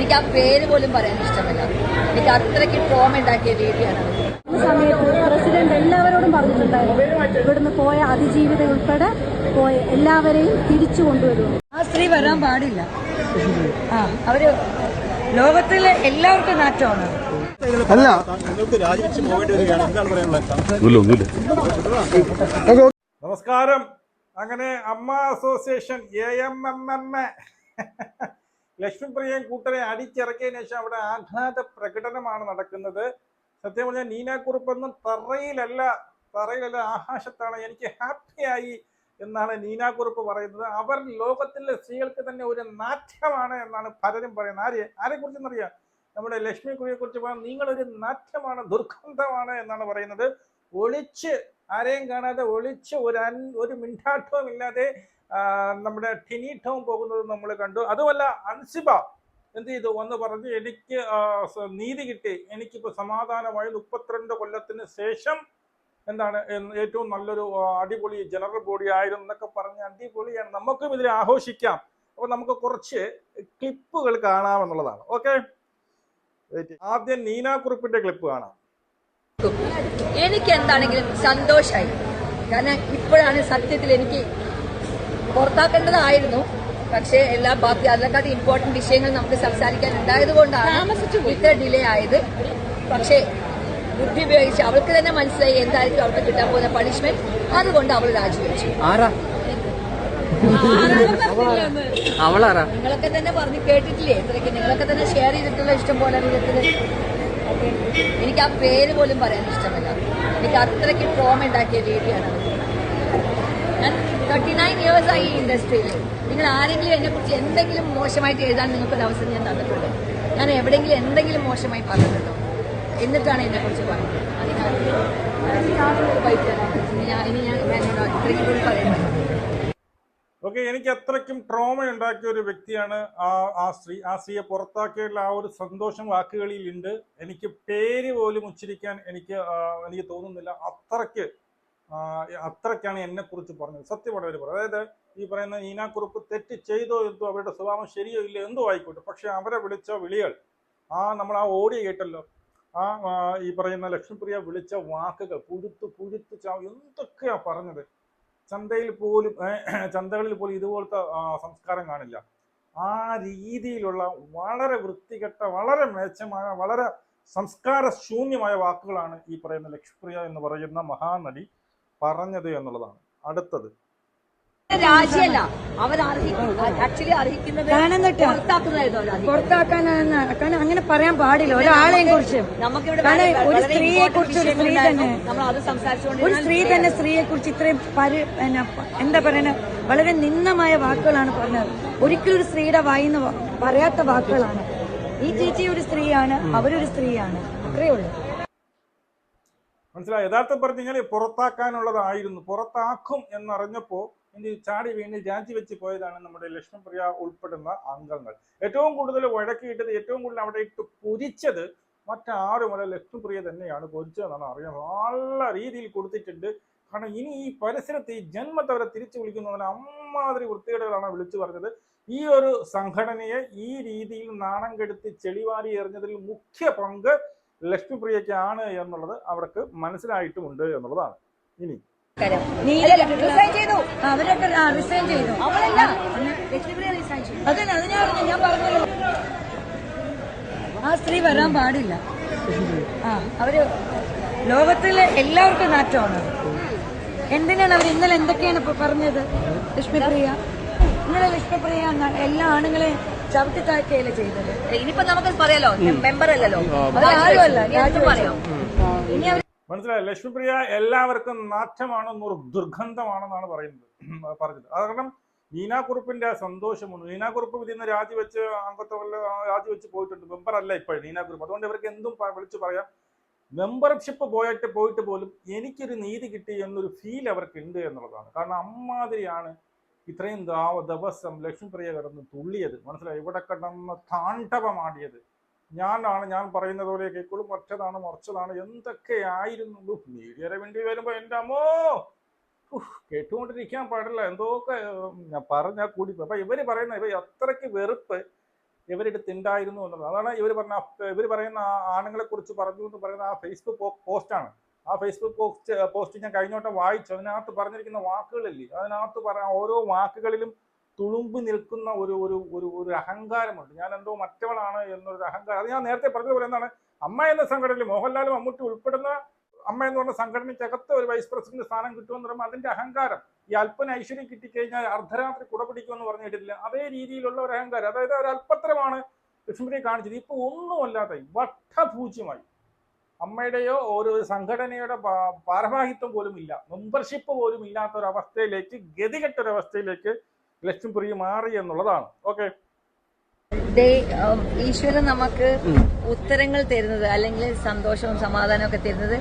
എനിക്ക് ആ പേര് പോലും പറയാൻ ഇഷ്ടമല്ല. എനിക്ക് അത്രയ്ക്ക് ട്രോമ ഉണ്ടാക്കിയ രീതിയാണ്. സമയത്ത് പ്രസിഡന്റ് എല്ലാവരോടും പറഞ്ഞിട്ടുണ്ടായിരുന്നു, ഇവിടുന്ന് പോയ അതിജീവിത ഉൾപ്പെടെ പോയ എല്ലാവരെയും തിരിച്ചു കൊണ്ടുവരും. ആ സ്ത്രീ വരാൻ പാടില്ല. അവര് ലോകത്തിലെ എല്ലാവർക്കും നാറ്റമാണ്. അല്ല നമസ്കാരം. അങ്ങനെ അമ്മ അസോസിയേഷൻ AMMM ലക്ഷ്മിപ്രിയയും കൂട്ടരെ അടിച്ചിറക്കിയതിനു ശേഷം അവിടെ ആഹ്ലാദ പ്രകടനമാണ് നടക്കുന്നത്. സത്യം പറഞ്ഞാൽ നീനാക്കുറുപ്പൊന്നും തറയിലല്ല ആകാശത്താണ്. എനിക്ക് ഹാപ്പിയായി എന്നാണ് നീനാക്കുറുപ്പ് പറയുന്നത്. അവർ ലോകത്തിലെ സ്ത്രീകൾക്ക് തന്നെ ഒരു നാട്യമാണ് എന്നാണ് പലരും പറയുന്നത്. ആരെ കുറിച്ചെന്നറിയാം? നമ്മുടെ ലക്ഷ്മിപ്രിയയെ കുറിച്ച് പറയാം. നിങ്ങളൊരു നാട്യമാണ്, ദുർഗന്ധമാണ് എന്നാണ് പറയുന്നത്. ഒളിച്ച് ആരെയും കാണാതെ ഒളിച്ച് ഒരു മിണ്ടാട്ടവും ഇല്ലാതെ നമ്മുടെ ടിനീട്ടവും പോകുന്നത് നമ്മൾ കണ്ടു. അതുമല്ല, അൻസിബ എന്ത് ചെയ്തു എന്ന് പറഞ്ഞ് എനിക്ക് നീതി കിട്ടി, എനിക്കിപ്പോൾ സമാധാനമായി 32 കൊല്ലത്തിന് ശേഷം എന്താണ് ഏറ്റവും നല്ലൊരു അടിപൊളി ജനറൽ ബോഡി ആയിരുന്നു എന്നൊക്കെ പറഞ്ഞ് അടിപൊളിയാണ്. നമുക്കും ഇതിൽ ആഘോഷിക്കാം. അപ്പൊ നമുക്ക് കുറച്ച് ക്ലിപ്പുകൾ കാണാമെന്നുള്ളതാണ്. ഓക്കെ, ആദ്യം നീനാക്കുറുപ്പിന്റെ ക്ലിപ്പ് കാണാം. എനിക്ക് എന്താണെങ്കിലും സന്തോഷമായി. കാരണം ഇപ്പോഴാണ് സത്യത്തിൽ എനിക്ക് പുറത്താക്കേണ്ടതായിരുന്നു. പക്ഷേ ബാക്കി അതിനെക്കാട്ടി ഇമ്പോർട്ടന്റ് വിഷയങ്ങൾ നമുക്ക് സംസാരിക്കാൻ ഉണ്ടായത് കൊണ്ടാണ് ഇത്ര ഡിലേ ആയത്. പക്ഷേ ബുദ്ധി ഉപയോഗിച്ച് അവൾക്ക് തന്നെ മനസ്സിലായി എന്തായിരിക്കും അവൾക്ക് കിട്ടാൻ പോകുന്ന പണിഷ്മെന്റ്. അതുകൊണ്ട് അവൾ രാജിവെച്ചു. നിങ്ങളൊക്കെ തന്നെ പറഞ്ഞു കേട്ടിട്ടില്ലേ? ഇത്രയ്ക്ക് നിങ്ങളൊക്കെ തന്നെ ഷെയർ ചെയ്തിട്ടുള്ള ഇഷ്ടം പോലെ വിധത്തില്. എനിക്ക് ആ പേര് പോലും പറയാൻ ഇഷ്ടമല്ല. എനിക്ക് അത്രയ്ക്ക് ട്രോമ ഉണ്ടാക്കിയ രീതിയാണ്. ഞാൻ 39 years ആയി ഈ ഇൻഡസ്ട്രിയിൽ. നിങ്ങൾ ആരെങ്കിലും എന്നെ കുറിച്ച് എന്തെങ്കിലും മോശമായിട്ട് എഴുതാൻ നിങ്ങൾക്കൊരു അവസരം ഞാൻ തന്നിട്ടുണ്ടോ? ഞാൻ എവിടെയെങ്കിലും എന്തെങ്കിലും മോശമായി പറഞ്ഞിട്ടുണ്ടോ? എന്നിട്ടാണ് എന്നെ കുറിച്ച് പറയുന്നത്. ഇനി ഞാൻ ഇത്രയ്ക്ക് പോലും പറയുന്നത്. ഓക്കെ, എനിക്ക് അത്രയ്ക്കും ട്രോമ ഉണ്ടാക്കിയ ഒരു വ്യക്തിയാണ് ആ സ്ത്രീയെ പുറത്താക്കിയുള്ള ആ ഒരു സന്തോഷം വാക്കുകളിൽ ഉണ്ട്. എനിക്ക് പേര് പോലും ഉച്ചരിക്കാൻ എനിക്ക് തോന്നുന്നില്ല. അത്രയ്ക്കാണ് എന്നെ കുറിച്ച് പറഞ്ഞത്. സത്യമാണ് അവർ പറഞ്ഞത്. അതായത് ഈ പറയുന്ന നീനാക്കുറുപ്പ് തെറ്റ് ചെയ്തോ എന്തോ, അവരുടെ സ്വഭാവം ശരിയോ ഇല്ല എന്തോ ആയിക്കോട്ടെ, പക്ഷെ അവരെ വിളിച്ച വിളികൾ, നമ്മൾ ആ ഓഡിയോ കേട്ടല്ലോ, ഈ പറയുന്ന ലക്ഷ്മിപ്രിയ വിളിച്ച വാക്കുകൾ പുഴുത്ത് ചാവും എന്തൊക്കെയാ പറഞ്ഞത്. ചന്തകളിൽ പോലും ഇതുപോലത്തെ സംസ്കാരം കാണില്ല. ആ രീതിയിലുള്ള വളരെ വൃത്തികെട്ട, വളരെ മേച്ചമായ, വളരെ സംസ്കാര ശൂന്യമായ വാക്കുകളാണ് ഈ പറയുന്ന ലക്ഷ്മിപ്രിയ എന്ന് പറയുന്ന മഹാനടി പറഞ്ഞത് എന്നുള്ളതാണ്. അടുത്തത് രാജിയല്ല, അവർ ആക്ച്വലി അർഹിക്കുന്നത് പുറത്താക്കാനാണ്. കാരണം അങ്ങനെ പറയാൻ പാടില്ല ഒരാളെയും കുറിച്ച്. നമുക്കിവിടെ ഒരു സ്ത്രീയെ കുറിച്ച് ഒരു സ്ത്രീ തന്നെ സ്ത്രീയെ കുറിച്ച് ഇത്രയും എന്താ പറയുക, വളരെ നിന്ദമായ വാക്കുകളാണ് പറഞ്ഞത്. ഒരിക്കലും ഒരു സ്ത്രീയുടെ വായിന്ന് പറയാത്ത വാക്കുകളാണ്. ഈ ചേച്ചി ഒരു സ്ത്രീയാണ്, അവരൊരു സ്ത്രീയാണ്, അത്രയേ ഉള്ളൂ. മനസ്സിലായി? യഥാർത്ഥം പറഞ്ഞു കഴിഞ്ഞാൽ പുറത്താക്കാനുള്ളതായിരുന്നു. പുറത്താക്കും എന്നറിഞ്ഞപ്പോ ചാടി വീണ് രാജിവെച്ച് പോയതാണ് നമ്മുടെ ലക്ഷ്മിപ്രിയ ഉൾപ്പെടുന്ന അംഗങ്ങൾ. ഏറ്റവും കൂടുതൽ വഴക്കിയിട്ടത്, ഏറ്റവും കൂടുതൽ അവിടെ ഇട്ട് പൊരിച്ചത് മറ്റാരുമല്ല, ലക്ഷ്മിപ്രിയ തന്നെയാണ് പൊരിച്ചതെന്നാണ് അറിയാം. നല്ല രീതിയിൽ കൊടുത്തിട്ടുണ്ട്. കാരണം ഇനി ഈ പരിസരത്ത് ഈ ജന്മത്തെ അവരെ തിരിച്ചു വിളിക്കുന്നതിന് അമ്മാതിരി വൃത്തികേടുകളാണ് വിളിച്ചു പറഞ്ഞത്. ഈ ഒരു സംഘടനയെ ഈ രീതിയിൽ നാണം കെടുത്തി ചെളിവാരി എറിഞ്ഞതിൽ മുഖ്യ പങ്ക് ലക്ഷ്മിപ്രിയക്കാണ് എന്നുള്ളത് അവർക്ക് മനസ്സിലായിട്ടുമുണ്ട് എന്നുള്ളതാണ്. ഇനി അവരൊക്കെ റിസൈൻ ചെയ്തു. ഞാൻ പറഞ്ഞല്ലോ, ആ സ്ത്രീ വരാൻ പാടില്ല. അവര് ലോകത്തിലെ എല്ലാവർക്കും നാറ്റമാണ്. എന്തിനാണ് അവർ ഇന്നലെ എന്തൊക്കെയാണ് പറഞ്ഞത്? ലക്ഷ്മിപ്രിയ ഇന്നലെ ലക്ഷ്മിപ്രിയ എല്ലാ ആണുങ്ങളെ ചവിട്ടി താഴ്ചയല്ലേ ചെയ്തത്. ഇനിയിപ്പോ നമുക്ക് പറയാലോ, മെമ്പർ അല്ലല്ലോ, ഇനി അവർ മനസ്സിലായി? ലക്ഷ്മിപ്രിയ എല്ലാവർക്കും നാറ്റമാണ്, ദുർഗന്ധമാണെന്നാണ് പറഞ്ഞത്. കാരണം നീനാക്കുറുപ്പിന്റെ സന്തോഷമുണ്ട്. നീനാക്കുറുപ്പ് ഇതിന്ന് രാജിവെച്ച് രാജിവെച്ച് പോയിട്ടുണ്ട്. മെമ്പർ അല്ല ഇപ്പോഴും നീനാക്കുറുപ്പ്. അതുകൊണ്ട് ഇവർക്ക് എന്തും വിളിച്ചു പറയാം. മെമ്പർഷിപ്പ് പോയിട്ട് പോലും എനിക്കൊരു നീതി കിട്ടി എന്നൊരു ഫീൽ അവർക്ക് ഉണ്ട് എന്നുള്ളതാണ്. കാരണം അമ്മാതിരിയാണ് ഇത്രയും ദിവസം ലക്ഷ്മിപ്രിയ കിടന്ന് തുള്ളിയത്. മനസ്സിലായി? ഇവിടെ കിടന്ന് താണ്ഡവമാടിയത്. ഞാൻ പറയുന്നത് പോലെ കേൾക്കുള്ളൂ, മറ്റതാണ് മറിച്ചതാണ് എന്തൊക്കെയായിരുന്നു. മീഡിയയുടെ വേണ്ടി വരുമ്പോ എൻ്റെ അമ്മോ കേട്ടുകൊണ്ടിരിക്കാൻ പാടില്ല. എന്തൊക്കെ ഞാൻ പറഞ്ഞാൽ കൂടി. അപ്പൊ ഇവര് പറയുന്ന അത്രയ്ക്ക് വെറുപ്പ് ഇവരെടുത്തുണ്ടായിരുന്നു എന്നുള്ളത്. അതാണ് ഇവർ പറയുന്ന ആണുങ്ങളെ കുറിച്ച് പറഞ്ഞു എന്ന് പറയുന്ന ആ ഫേസ്ബുക്ക് പോസ്റ്റാണ്. ആ ഫേസ്ബുക്ക് പോസ്റ്റ് ഞാൻ കഴിഞ്ഞോട്ടം വായിച്ചു. അതിനകത്ത് പറഞ്ഞിരിക്കുന്ന വാക്കുകളില്ലേ, അതിനകത്ത് ഓരോ വാക്കുകളിലും തുളുമ്പി നിൽക്കുന്ന ഒരു ഒരു ഒരു ഒരു അഹങ്കാരമുണ്ട്. ഞാൻ എന്തോ മറ്റവളാണ് എന്നൊരു അഹങ്കാരം. അത് ഞാൻ നേരത്തെ പറഞ്ഞതുപോലെ എന്താണ്, അമ്മ എന്ന സംഘടനയിൽ മോഹൻലാലും മമ്മൂട്ടി ഉൾപ്പെടുന്ന അമ്മ എന്ന് പറഞ്ഞ സംഘടനയ്ക്കകത്ത് ഒരു വൈസ് പ്രസിഡന്റ് സ്ഥാനം കിട്ടുമെന്ന് പറയുമ്പോൾ അതിന്റെ അഹങ്കാരം, ഈ അല്പന ഐശ്വര്യം കിട്ടിക്കഴിഞ്ഞാൽ അർദ്ധരാത്രി കുടപിടിക്കുമെന്ന് പറഞ്ഞിട്ടില്ല, അതേ രീതിയിലുള്ള ഒരു അഹങ്കാരം. അതായത് ഒരു അല്പത്തരമാണ് ലക്ഷ്മിയെ കാണിച്ചത്. ഇപ്പൊ ഒന്നുമല്ലാത്ത വട്ടപൂജ്യമായി അമ്മയുടെയോ ഒരു സംഘടനയുടെ ഭാരവാഹിത്വം പോലും ഇല്ല, മെമ്പർഷിപ്പ് പോലും ഇല്ലാത്ത ഒരു അവസ്ഥയിലേക്ക്, ഗതികെട്ടൊരവസ്ഥയിലേക്ക് ലക്ഷ്മിപ്രിയ മാറി എന്നുള്ളതാണ്. ഓക്കെ, ഈശ്വരൻ നമുക്ക് ഉത്തരങ്ങൾ തരുന്നത് അല്ലെങ്കിൽ സന്തോഷവും സമാധാനവും ഒക്കെ തരുന്നത്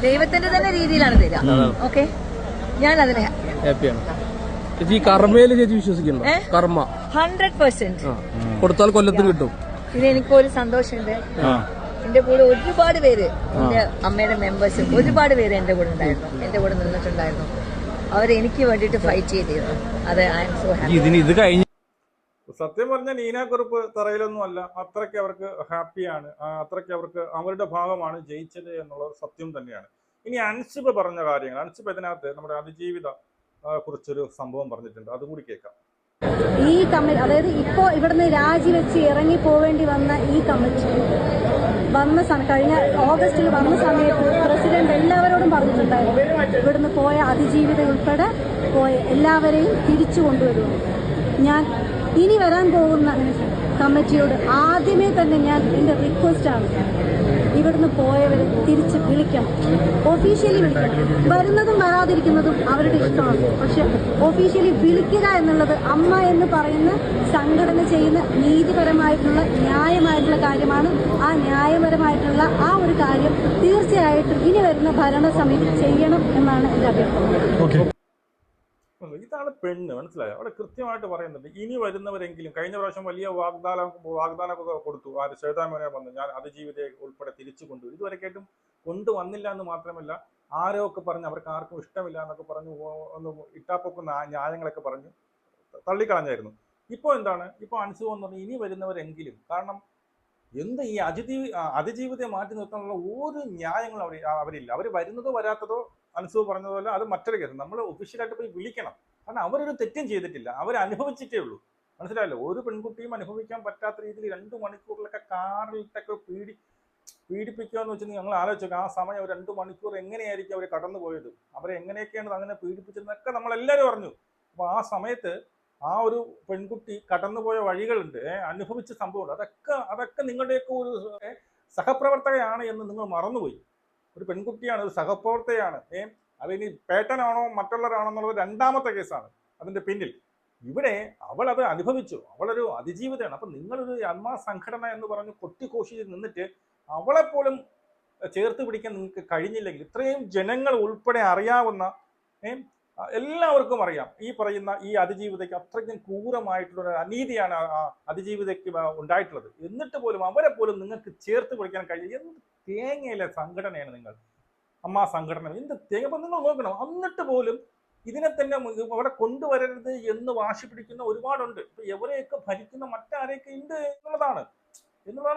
ദൈവത്തിന്റെ തന്നെ രീതിയിലാണ് തരിക. ഓക്കെ, ഞാൻ അതിനെ ഹാപ്പിയാണ്. ചേച്ചി കർമ്മയില് ചേച്ചി വിശ്വസിക്കുന്നു? കർമ്മ 100% കൊടുത്താൽ കൊല്ലത്ത് കിട്ടും. ഇത് എനിക്കൊരു സന്തോഷമുണ്ട്. എന്റെ കൂടെ ഒരുപാട് പേര്, എന്റെ അമ്മയുടെ മെമ്പേഴ്സ് ഒരുപാട് പേര് എന്റെ കൂടെ ഉണ്ടായിരുന്നു, എന്റെ കൂടെ നിന്നിട്ടുണ്ടായിരുന്നു. അവരെനിക്ക് വേണ്ടിയിട്ട് ഫൈറ്റ് ചെയ്തിരുന്നു. അത് ഐ ആം സോ ഹാപ്പി. ഇത് കഴിഞ്ഞ സത്യം പറഞ്ഞ നീനാക്കുറുപ്പ് തറയിലൊന്നും അല്ല, അത്രയ്ക്ക് അവർക്ക് ഹാപ്പിയാണ്, അത്രയ്ക്ക് അവർക്ക് അവരുടെ ഭാഗമാണ് ജയിച്ചത് എന്നുള്ളത് സത്യം തന്നെയാണ്. ഇനി അൻസിബ് പറഞ്ഞ കാര്യങ്ങൾ, അൻസിബ് ഇതിനകത്ത് നമ്മുടെ അതിജീവിത കുറിച്ചൊരു സംഭവം പറഞ്ഞിട്ടുണ്ട്, അതുകൂടി കേൾക്കാം. ഈ കമ്മിറ്റി, അതായത് ഇപ്പോൾ ഇവിടുന്ന് രാജിവെച്ച് ഇറങ്ങി പോവേണ്ടി വന്ന ഈ കമ്മിറ്റി കഴിഞ്ഞ ഓഗസ്റ്റിൽ വന്ന സമയത്ത് പ്രസിഡന്റ് എല്ലാവരോടും പറഞ്ഞിട്ടുണ്ടായിരുന്നു, ഇവിടുന്ന് പോയ അതിജീവിത ഉൾപ്പെടെ പോയ എല്ലാവരെയും തിരിച്ചു കൊണ്ടുവരുന്നു. ഞാൻ ഇനി വരാൻ പോകുന്ന കമ്മിറ്റിയോട് ആദ്യമേ തന്നെ എൻ്റെ റിക്വസ്റ്റാണ്, ഇവിടുന്ന് പോയവരെ തിരിച്ച് വിളിക്കണം, ഒഫീഷ്യലി വിളിക്കണം. വരുന്നതും വരാതിരിക്കുന്നതും അവരുടെ ഇഷ്ടമാണ്, പക്ഷെ ഒഫീഷ്യലി വിളിക്കുക എന്നുള്ളത് അമ്മ എന്ന് പറയുന്ന സംഘടന ചെയ്യുന്ന നീതിപരമായിട്ടുള്ള ന്യായമായിട്ടുള്ള കാര്യമാണ്. ആ ന്യായപരമായിട്ടുള്ള ആ ഒരു കാര്യം തീർച്ചയായിട്ടും ഇനി വരുന്ന ഭരണസമിതി ചെയ്യണം എന്നാണ് എൻ്റെ അഭിപ്രായം. ഇതാണ് പെണ്ണ്, മനസ്സിലായോ? അവിടെ കൃത്യമായിട്ട് പറയുന്നുണ്ട്, ഇനി വരുന്നവരെങ്കിലും. കഴിഞ്ഞ പ്രാവശ്യം വലിയ വാഗ്ദാനമൊക്കെ കൊടുത്തു, ആ ശ്വേതാമേനെ വന്ന് ഞാൻ അതിജീവിതയെ ഉൾപ്പെടെ തിരിച്ചു കൊണ്ടുവരും. ഇതുവരെയായിട്ടും കൊണ്ടുവന്നില്ല എന്ന് മാത്രമല്ല, ആരോ ഒക്കെ പറഞ്ഞ് അവർക്ക് ആർക്കും ഇഷ്ടമില്ല എന്നൊക്കെ പറഞ്ഞു, ഒന്ന് ഇട്ടാപ്പൊക്കുന്ന ന്യായങ്ങളൊക്കെ പറഞ്ഞു തള്ളിക്കളഞ്ഞായിരുന്നു. ഇപ്പോൾ എന്താണ്, ഇപ്പോൾ അൻസിബ് എന്ന് പറഞ്ഞാൽ ഇനി വരുന്നവരെങ്കിലും, കാരണം എന്ത് ഈ അതിജീവിതയെ മാറ്റി നിർത്താനുള്ള ഒരു ന്യായങ്ങളും അവരില്ല. അവർ വരുന്നതോ വരാത്തതോ അൻസിബ് പറഞ്ഞതുപോലെ അത് മറ്റൊരു കേസ്. നമ്മൾ ഒഫീഷ്യലായിട്ട് പോയി വിളിക്കണം, കാരണം അവരൊരു തെറ്റും ചെയ്തിട്ടില്ല, അവർ അനുഭവിച്ചിട്ടേ ഉള്ളൂ. മനസ്സിലായല്ലോ? ഒരു പെൺകുട്ടിയും അനുഭവിക്കാൻ പറ്റാത്ത രീതിയിൽ 2 മണിക്കൂറിലൊക്കെ കാറിലിട്ടൊക്കെ പീഡിപ്പിക്കുക എന്ന് വെച്ചാൽ ഞങ്ങൾ ആലോചിച്ചു. ആ സമയം 2 മണിക്കൂർ എങ്ങനെയായിരിക്കും അവർ കടന്നു പോയത്, അവരെ എങ്ങനെയൊക്കെയാണ് അങ്ങനെ പീഡിപ്പിച്ചതെന്നൊക്കെ നമ്മളെല്ലാവരും അറിഞ്ഞു. അപ്പോൾ ആ സമയത്ത് ആ ഒരു പെൺകുട്ടി കടന്നുപോയ വഴികളുണ്ട്, അനുഭവിച്ച സംഭവമുണ്ട്. അതൊക്കെ നിങ്ങളുടെയൊക്കെ ഒരു സഹപ്രവർത്തകയാണ് എന്ന് നിങ്ങൾ മറന്നുപോയി. ഒരു പെൺകുട്ടിയാണ്, ഒരു സഹപ്രവർത്തകയാണ്. അതിനി പേട്ടനാണോ മറ്റുള്ളവരാണോ എന്നുള്ളത് രണ്ടാമത്തെ കേസാണ് അതിന്റെ പിന്നിൽ. ഇവിടെ അവൾ അത് അനുഭവിച്ചു, അവളൊരു അതിജീവിതയാണ്. അപ്പൊ നിങ്ങളൊരു അമ്മ സംഘടന എന്ന് പറഞ്ഞ് കൊട്ടിഘോഷിച്ച് നിന്നിട്ട് അവളെപ്പോലും ചേർത്ത് പിടിക്കാൻ നിങ്ങൾക്ക് കഴിഞ്ഞില്ലെങ്കിൽ, ഇത്രയും ജനങ്ങൾ ഉൾപ്പെടെ അറിയാവുന്ന എല്ലാവർക്കും അറിയാം, ഈ പറയുന്ന ഈ അതിജീവിതയ്ക്ക് അത്രയ്ക്കും ക്രൂരമായിട്ടുള്ള അനീതിയാണ് അതിജീവിതയ്ക്ക് ഉണ്ടായിട്ടുള്ളത്. എന്നിട്ട് പോലും അവരെ പോലും നിങ്ങൾക്ക് ചേർത്ത് പിടിക്കാൻ കഴിയും. എന്ത് തേങ്ങയിലെ സംഘടനയാണ് നിങ്ങൾ, അമ്മ സംഘടന, എന്ത് തേങ്ങ! അപ്പം നിങ്ങൾ നോക്കണം, എന്നിട്ട് പോലും ഇതിനെ തന്നെ അവിടെ കൊണ്ടുവരരുത് എന്ന് വാശി പിടിക്കുന്ന ഒരുപാടുണ്ട്. ഇപ്പൊ എവരെയൊക്കെ ഭരിക്കുന്ന മറ്റാരെയൊക്കെ ഉണ്ട് എന്നുള്ളതാണ്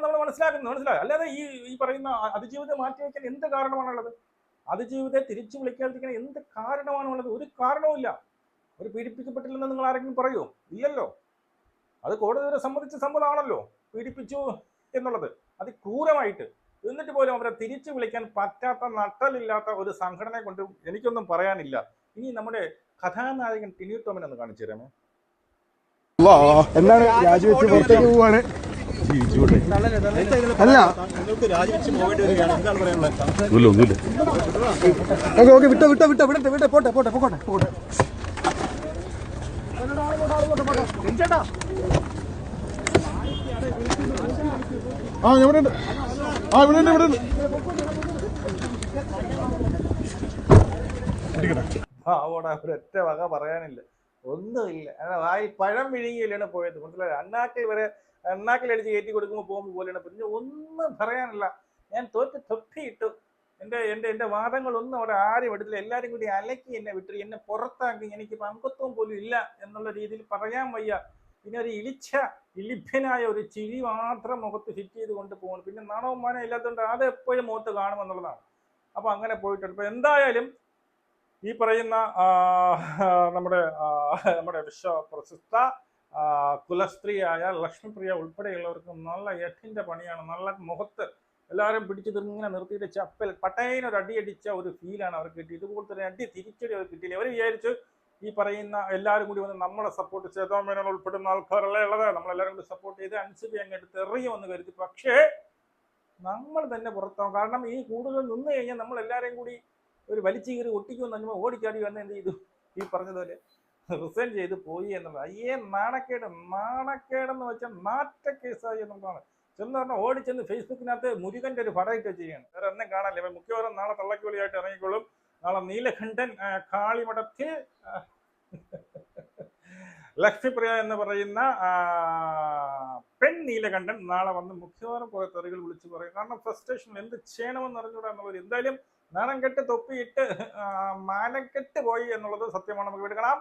നമ്മൾ മനസ്സിലാക്കുന്നത്. മനസ്സിലായോ? അല്ലാതെ ഈ പറയുന്ന അതിജീവിതം മാറ്റിവെക്കാൻ എന്ത് കാരണമാണുള്ളത്? അതിജീവിതത്തെ തിരിച്ചു വിളിക്കാതിരിക്കാൻ എന്ത് കാരണമാണുള്ളത്? ഒരു കാരണവുമില്ല. അവർ പീഡിപ്പിക്കപ്പെട്ടില്ലെന്ന് നിങ്ങൾ ആരെങ്കിലും പറയുമോ? ഇല്ലല്ലോ. അത് കോടതി വരെ സമ്മതിച്ച സമ്മതമാണല്ലോ പീഡിപ്പിച്ചു എന്നുള്ളത്, അതിക്രൂരമായിട്ട്. എന്നിട്ട് പോലും അവരെ തിരിച്ചു വിളിക്കാൻ പറ്റാത്ത, നട്ടലില്ലാത്ത ഒരു സംഘടനയെ കൊണ്ട് എനിക്കൊന്നും പറയാനില്ല. ഇനി നമ്മുടെ കഥാനായകൻ ടിനി ടോമിനെ ഒന്ന് കാണിച്ചു തരാമോ? എന്താണ് രാജിവെച്ച് പുറത്തേക്ക് പോവാണ്? അല്ല ഓക്കെ വിട്ടോ പോട്ടെ ഇവിടെ ഒരൊറ്റ വക പറയാനില്ല, ഒന്നുമില്ല. വായി പഴം വിഴുങ്ങിയില്ലാണ് പോയത്, മനസ്സിലായി? എണ്ണാക്കിലടിച്ച് കയറ്റി കൊടുക്കുമ്പോൾ പോകുമ്പോൾ പോലെയാണ്. പിന്നെ ഒന്നും പറയാനില്ല. ഞാൻ തൊപ്പിയിട്ടു. എൻ്റെ വാദങ്ങളൊന്നും അവിടെ ആരും എടുത്തില്ല. എല്ലാവരും കൂടി അലക്കി എന്നെ വിട്ടു, എന്നെ പുറത്താക്കി. എനിക്ക് അംഗത്വം പോലും ഇല്ല എന്നുള്ള രീതിയിൽ പറയാൻ വയ്യ. പിന്നെ ഒരു ഇളിഭ്യനായ ഒരു ചിരി മാത്രം മുഖത്ത് ഫിറ്റ് ചെയ്ത് കൊണ്ട് പോകുന്നു. പിന്നെ നാണവും മാനം ഇല്ലാത്തതുകൊണ്ട് അത് എപ്പോഴും മുഖത്ത് കാണുമെന്നുള്ളതാണ്. അപ്പോൾ അങ്ങനെ പോയിട്ടുണ്ട്. ഇപ്പോൾ എന്തായാലും ഈ പറയുന്ന നമ്മുടെ വിശ്വപ്രസിദ്ധ കുലസ്ത്രീയായ ലക്ഷ്മിപ്രിയ ഉൾപ്പെടെയുള്ളവർക്ക് നല്ല എട്ടിൻ്റെ പണിയാണ്. നല്ല മുഖത്ത് എല്ലാവരും പിടിച്ച് ഇങ്ങനെ നിർത്തിയിട്ട് ചപ്പൽ പട്ടേനൊരു അടിയടിച്ച ഒരു ഫീലാണ് അവർക്ക് കിട്ടി. ഇതുപോലത്തെ ഒരു അടി തിരിച്ചടി അവർ കിട്ടിയില്ല. അവർ വിചാരിച്ചു ഈ പറയുന്ന എല്ലാവരും കൂടി വന്ന് നമ്മളെ സപ്പോർട്ട് ചെയ്തോമേനോട് ഉൾപ്പെടുന്ന ആൾക്കാരല്ലേ ഉള്ളത്, നമ്മളെല്ലാവരും കൂടി സപ്പോർട്ട് ചെയ്ത് അൻസിബി അങ്ങോട്ട് എറിയുമെന്ന് കരുതി. പക്ഷേ നമ്മൾ തന്നെ പുറത്താവും. കാരണം ഈ കൂടുതൽ നിന്ന് കഴിഞ്ഞാൽ നമ്മൾ എല്ലാവരെയും കൂടി ഒരു വലിച്ചു കീറി ഒട്ടിക്കുമെന്ന് നമ്മൾ ഓടിച്ചാടി വന്ന് എന്ത് ചെയ്തു, ഈ പറഞ്ഞതുപോലെ റിസൈൻ ചെയ്ത് പോയി എന്നുള്ളത്. അയ്യേ നാണക്കേടെന്ന് വെച്ചാൽ നാറ്റക്കേസായി എന്നുള്ളതാണ്. ചെന്ന് പറഞ്ഞാൽ ഓടിച്ചെന്ന് ഫേസ്ബുക്കിനകത്ത് മുരുകന്റെ ഒരു പടയിട്ട് വെച്ചിരിക്കുകയാണ്. വേറെ ഒന്നും കാണാനില്ല. മിക്കവാറും നാളെ തള്ളക്കുളിയായിട്ട് ഇറങ്ങിക്കോളും. നാളെ നീലകണ്ഠൻ കാളിമഠത്തിൽ ലക്ഷ്മിപ്രിയ എന്ന് പറയുന്ന പെൺ നീലകണ്ഠൻ നാളെ വന്ന് മിക്കവാറും കുറെ തെറികൾ വിളിച്ചു പറയും. കാരണം ഫ്രസ്ട്രേഷൻ എന്ത് ചെയ്യണമെന്ന് അറിഞ്ഞൂടാ എന്നുള്ളത്. എന്തായാലും നാണം കെട്ട് തൊപ്പിയിട്ട് മാനം കെട്ട് പോയി എന്നുള്ളത് സത്യമാണ്. നമുക്ക് എടുക്കണം.